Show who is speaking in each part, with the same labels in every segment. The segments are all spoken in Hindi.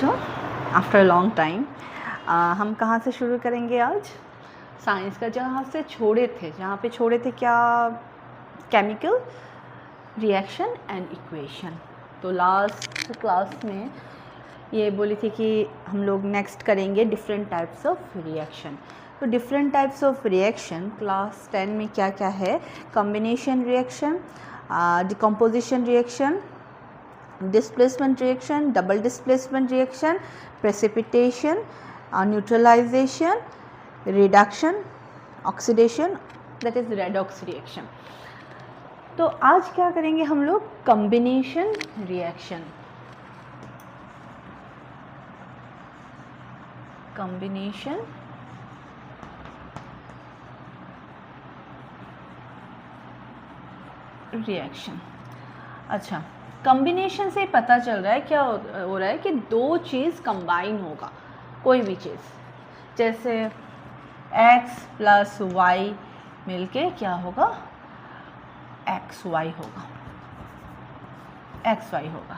Speaker 1: बच्चों, आफ्टर लॉन्ग टाइम हम कहाँ से शुरू करेंगे आज? साइंस का जहाँ पे छोड़े थे क्या? Chemical reaction and equation. तो लास्ट क्लास में ये बोली थी कि हम लोग नेक्स्ट करेंगे डिफरेंट टाइप्स ऑफ रिएक्शन। तो different types of reaction class 10 में क्या क्या है? Combination reaction, decomposition reaction, displacement reaction, double displacement reaction, precipitation, neutralization, reduction, oxidation, that is redox reaction. तो आज क्या करेंगे हम लोग? combination reaction. combination reaction. अच्छा, कॉम्बिनेशन से पता चल रहा है क्या हो रहा है कि दो चीज़ कंबाइन होगा, कोई भी चीज़, जैसे x प्लस वाई मिलके क्या होगा? xy होगा, xy होगा।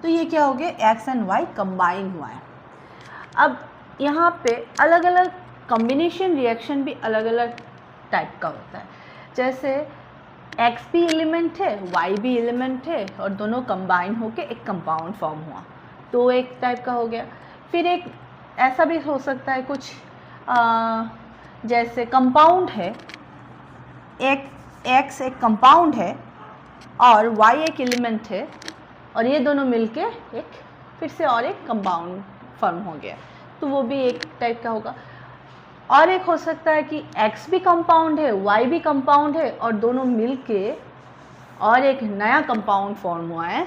Speaker 1: तो ये क्या हो गया? x एंड y कंबाइन हुआ है। अब यहाँ पे अलग अलग कॉम्बिनेशन रिएक्शन भी अलग अलग टाइप का होता है। जैसे x भी एलिमेंट है, y भी एलिमेंट है और दोनों कंबाइन होके एक कंपाउंड फॉर्म हुआ, तो एक टाइप का हो गया। फिर एक ऐसा भी हो सकता है कुछ जैसे कंपाउंड है, एक x एक कंपाउंड है और y एक एलिमेंट है और ये दोनों मिलके एक फिर से और एक कंपाउंड फॉर्म हो गया, तो वो भी एक टाइप का होगा। और एक हो सकता है कि x भी कंपाउंड है, y भी कंपाउंड है और दोनों मिलके और एक नया कंपाउंड फॉर्म हुआ है,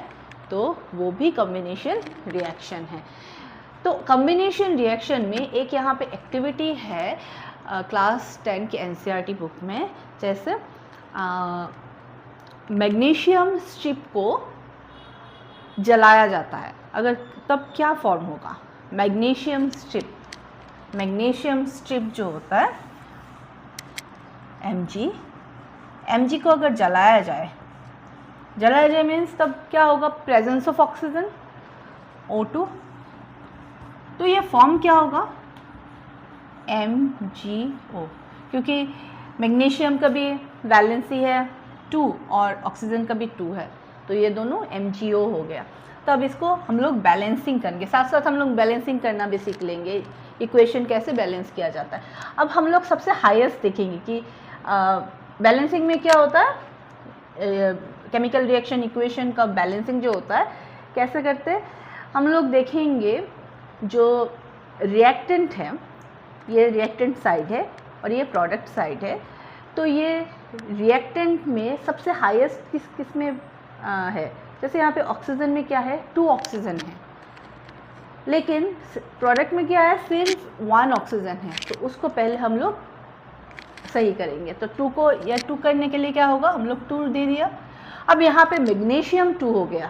Speaker 1: तो वो भी कॉम्बिनेशन रिएक्शन है। तो कॉम्बिनेशन रिएक्शन में एक यहाँ पे एक्टिविटी है क्लास 10 के एनसीईआरटी बुक में, जैसे मैग्नीशियम स्ट्रिप को जलाया जाता है, अगर तब क्या फॉर्म होगा? Magnesium strip. मैग्नीशियम स्ट्रिप जो होता है Mg को अगर जलाया जाए मीन्स तब क्या होगा? प्रेजेंस ऑफ ऑक्सीजन O2, तो ये फॉर्म क्या होगा? MgO, क्योंकि मैग्नीशियम का भी वैलेंसी है 2 और ऑक्सीजन का भी 2 है, तो ये दोनों MgO हो गया। तो अब इसको हम लोग बैलेंसिंग करेंगे, साथ साथ हम लोग बैलेंसिंग करना भी सीख लेंगे, इक्वेशन कैसे बैलेंस किया जाता है। अब हम लोग सबसे हाईएस्ट देखेंगे कि बैलेंसिंग में क्या होता है। केमिकल रिएक्शन इक्वेशन का बैलेंसिंग जो होता है कैसे करते हैं, हम लोग देखेंगे। जो रिएक्टेंट है, ये रिएक्टेंट साइड है और ये प्रोडक्ट साइड है, तो ये रिएक्टेंट में सबसे हाईएस्ट किस में है? जैसे यहाँ पे ऑक्सीजन में क्या है? 2 ऑक्सीजन है, लेकिन प्रोडक्ट में क्या है? सिर्फ 1 ऑक्सीजन है, तो उसको पहले हम लोग सही करेंगे। तो 2 को या 2 करने के लिए क्या होगा? हम लोग 2 दे दिया। अब यहाँ पे मैग्नीशियम 2 हो गया,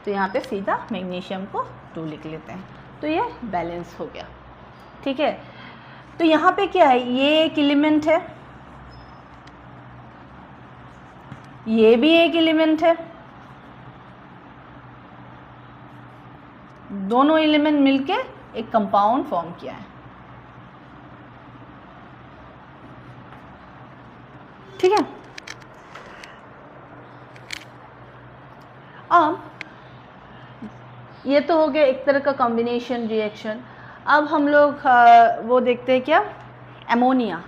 Speaker 1: तो यहाँ पे सीधा मैग्नीशियम को 2 लिख लेते हैं, तो ये बैलेंस हो गया। ठीक है, तो यहाँ पे क्या है? ये एक एलिमेंट है, ये भी एक एलिमेंट है, दोनों एलिमेंट मिलके एक कंपाउंड फॉर्म किया है। ठीक है, अब ये तो हो गया एक तरह का कॉम्बिनेशन रिएक्शन। अब हम लोग वो देखते हैं क्या? एमोनिया,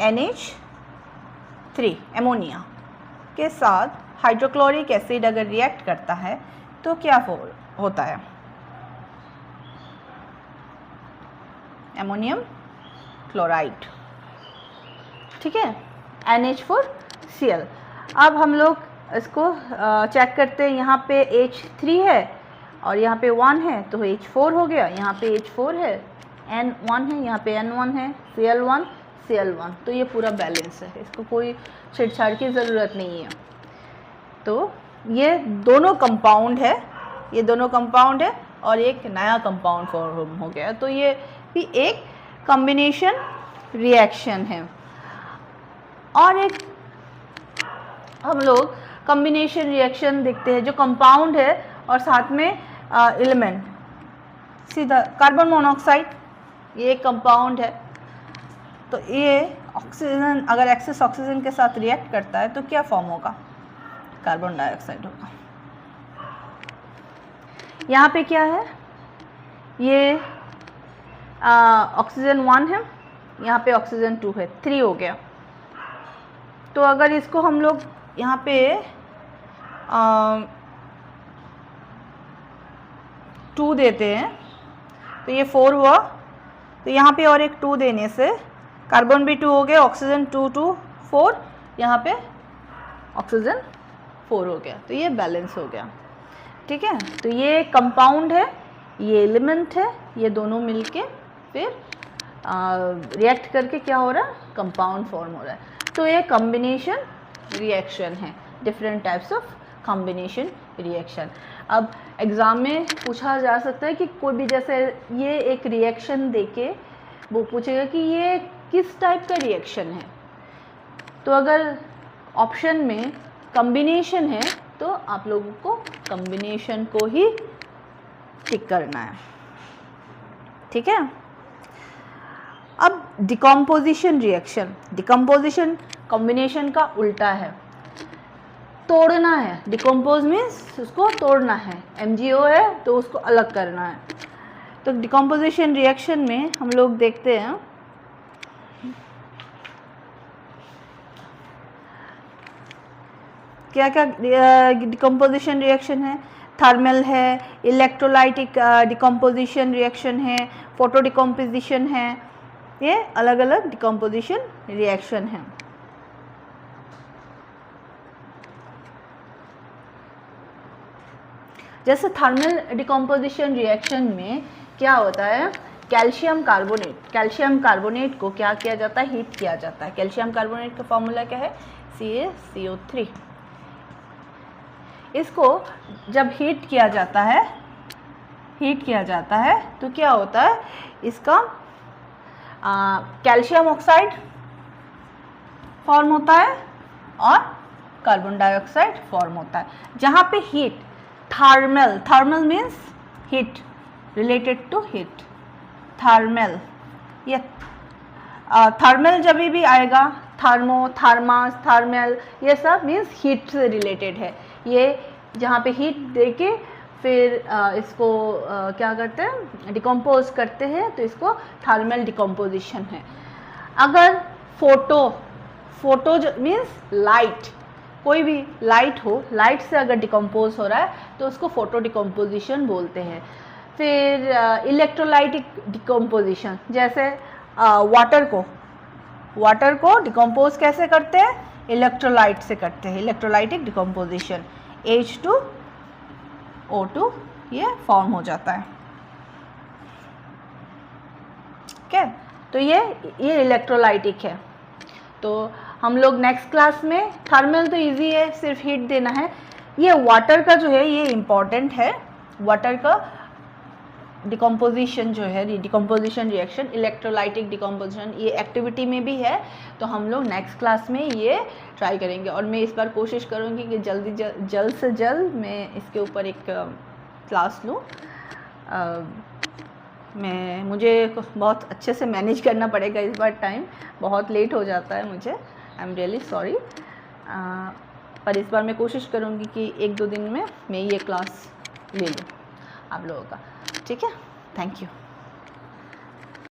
Speaker 1: NH3 एमोनिया के साथ हाइड्रोक्लोरिक एसिड अगर रिएक्ट करता है तो क्या होता है? Ammonium chloride. ठीक है, NH4Cl। अब हम लोग इसको चेक करते हैं, यहाँ पे H3 है और यहाँ पे 1 है, तो H4 हो गया। यहाँ पे H4 है, N1 है, यहाँ पे N1 है, Cl1, तो ये पूरा बैलेंस है, इसको कोई छेड़छाड़ की ज़रूरत नहीं है। तो ये दोनों कंपाउंड है, और एक नया कंपाउंड फॉर्म हो गया, तो ये भी एक कॉम्बिनेशन रिएक्शन है। और एक हम लोग कॉम्बिनेशन रिएक्शन देखते हैं, जो कंपाउंड है और साथ में एलिमेंट, सीधा कार्बन मोनोऑक्साइड ये एक कंपाउंड है, तो ये ऑक्सीजन अगर एक्सेस ऑक्सीजन के साथ रिएक्ट करता है तो क्या फॉर्म होगा, कार्बन डाइऑक्साइड होगा। यहाँ पे क्या है, ये ऑक्सीजन 1 है, यहाँ पे ऑक्सीजन 2 है, 3 हो गया। तो अगर इसको हम लोग यहाँ पे 2 देते हैं तो ये 4 हुआ, तो यहाँ पे और एक 2 देने से कार्बन भी 2 हो गया, ऑक्सीजन 2 2 4, यहाँ पे ऑक्सीजन 4 हो गया, तो ये बैलेंस हो गया। ठीक है, तो ये कंपाउंड है, ये एलिमेंट है, ये दोनों मिलके फिर रिएक्ट करके क्या हो रहा है, कंपाउंड फॉर्म हो रहा है। तो ये कॉम्बिनेशन रिएक्शन है, different types of combination reaction. अब एग्ज़ाम में पूछा जा सकता है कि कोई भी, जैसे ये एक रिएक्शन देके वो पूछेगा कि ये किस टाइप का रिएक्शन है, तो अगर ऑप्शन में कॉम्बिनेशन है तो आप लोगों को कॉम्बिनेशन को ही टिक करना है। ठीक है, अब डिकम्पोजिशन रिएक्शन, डिकम्पोजिशन कॉम्बिनेशन का उल्टा है, तोड़ना है। डिकम्पोज मीन्स उसको तोड़ना है, MgO है तो उसको अलग करना है। तो डिकम्पोजिशन रिएक्शन में हम लोग देखते हैं क्या क्या डिकम्पोजिशन रिएक्शन है, थर्मल है, इलेक्ट्रोलाइटिक डिकम्पोजिशन रिएक्शन है, फोटो डिकम्पोजिशन है, ये अलग अलग डिकम्पोजिशन रिएक्शन है। जैसे थर्मल डिकम्पोजिशन रिएक्शन में क्या होता है, कैल्शियम कार्बोनेट को क्या किया जाता है, हीट किया जाता है। कैल्शियम कार्बोनेट का फॉर्मूला क्या है, CaCO3। इसको जब हीट किया जाता है तो क्या होता है, इसका कैल्शियम ऑक्साइड फॉर्म होता है और कार्बन डाइऑक्साइड फॉर्म होता है। जहाँ पे heat, thermal means heat, related to heat, thermal, ये थर्मल जब भी आएगा, थर्मो, थर्मास, थर्मल, ये सब मीन्स हीट से रिलेटेड है। ये जहाँ पे हीट देके फिर इसको क्या करते हैं, डिकम्पोज करते हैं, तो इसको थर्मल डिकम्पोजिशन है। अगर फोटो मीन्स लाइट, कोई भी लाइट हो, लाइट से अगर डिकम्पोज हो रहा है तो उसको फोटो डिकम्पोजिशन बोलते हैं। फिर इलेक्ट्रोलाइटिक डिकम्पोजिशन, जैसे वाटर को डिकम्पोज कैसे करते हैं, इलेक्ट्रोलाइट से करते हैं, इलेक्ट्रोलाइटिक डिकम्पोजिशन, H2O2 ये फॉर्म हो जाता है। ठीक है, तो ये इलेक्ट्रोलाइटिक है। तो हम लोग नेक्स्ट क्लास में, थर्मल तो इजी है, सिर्फ हीट देना है। ये वाटर का जो है ये इम्पॉर्टेंट है, वाटर का डिकम्पोजिशन जो है, डिकम्पोजिशन रिएक्शन, इलेक्ट्रोलाइटिक डिकम्पोजिशन, ये एक्टिविटी में भी है। तो हम लोग नेक्स्ट क्लास में ये ट्राई करेंगे, और मैं इस बार कोशिश करूँगी कि जल्द से जल्द मैं इसके ऊपर एक क्लास लूँ। मुझे बहुत अच्छे से मैनेज करना पड़ेगा इस बार, टाइम बहुत लेट हो जाता है मुझे, आई एम रियली सॉरी। पर इस बार मैं कोशिश करूँगी कि 1-2 दिन में मैं ये क्लास ले लूँ आप लोगों का। ठीक है, थैंक यू।